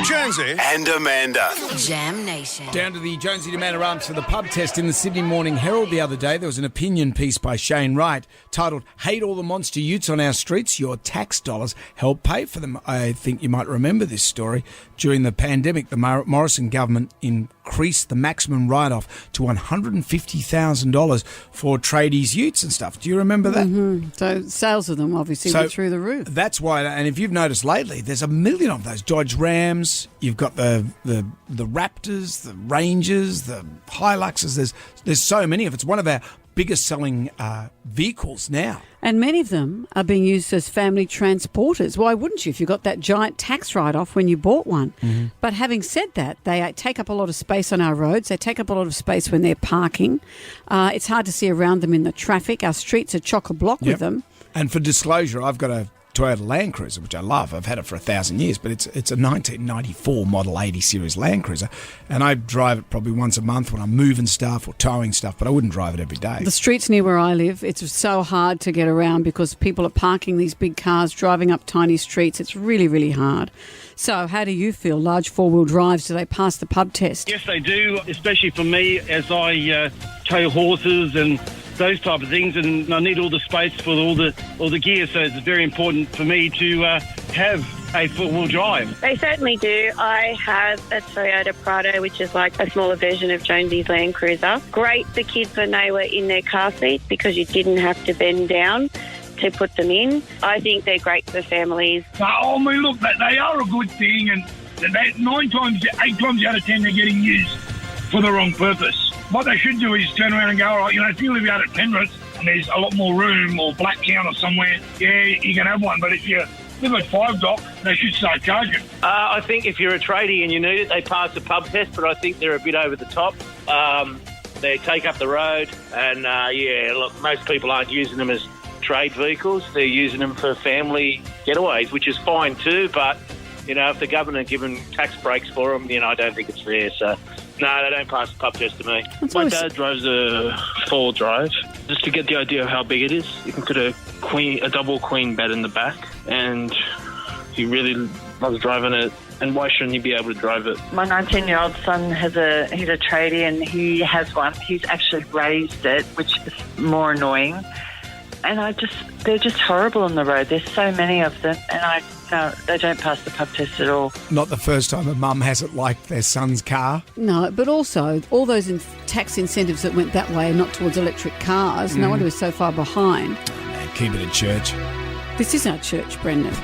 Jonesy and Amanda. Jam Nation. Down to the Jonesy and Amanda Arms for the pub test in the Sydney Morning Herald the other day. There was an opinion piece by Shane Wright titled, "Hate all the monster utes on our streets, your tax dollars help pay for them." I think you might remember this story. During the pandemic, the Morrison government increased the maximum write-off to $150,000 for tradies' utes and stuff. Do you remember that? Mm-hmm. So sales of them obviously went through the roof. That's why, and if you've noticed lately, there's a million of those Dodge Rams. You've got the Raptors, the Rangers, the Hiluxes. There's so many of it. It's one of our biggest selling vehicles now. And many of them are being used as family transporters. Why wouldn't you if you got that giant tax write-off when you bought one? Mm-hmm. But having said that, they take up a lot of space on our roads. They take up a lot of space when they're parking. It's hard to see around them in the traffic. Our streets are chock-a-block with them. And for disclosure, I've got a Toyota Land Cruiser, which I love. I've had it for 1,000 years, but it's a 1994 Model 80 Series Land Cruiser, and I drive it probably once a month when I'm moving stuff or towing stuff, but I wouldn't drive it every day. The streets near where I live, it's so hard to get around because people are parking these big cars, driving up tiny streets. It's really, really hard. So how do you feel? Large four-wheel drives, do they pass the pub test? Yes, they do, especially for me as I tow horses and those type of things, and I need all the space for all the gear, so it's very important for me to have a four-wheel drive. They certainly do. I have a Toyota Prado, which is like a smaller version of Jonesy's Land Cruiser. Great for kids when they were in their car seats because you didn't have to bend down to put them in. I think they're great for families. I mean, look, they are a good thing, and 8 times out of 10 they're getting used for the wrong purpose. What they should do is turn around and go, all right, if you live out at Penrith and there's a lot more room, or Blacktown or somewhere, yeah, you can have one. But if you live at 5 Dock, they should start charging. I think if you're a tradie and you need it, they pass the pub test, but I think they're a bit over the top. They take up the road, and look, most people aren't using them as trade vehicles. They're using them for family getaways, which is fine too, but if the government are giving tax breaks for them, I don't think it's fair. So, no, they don't pass the pub test to me. My dad drives a 4-wheel drive. Just to get the idea of how big it is, you can put a double queen bed in the back, and he really loves driving it. And why shouldn't he be able to drive it? My 19-year-old son he's a tradie, and he has one. He's actually raised it, which is more annoying. And they're just horrible on the road. There's so many of them, and they don't pass the pub test at all. Not the first time a mum hasn't liked their son's car. No, but also all those tax incentives that went that way and not towards electric cars. No wonder we're so far behind. Oh, man, keep it at church. This is our church, Brendan.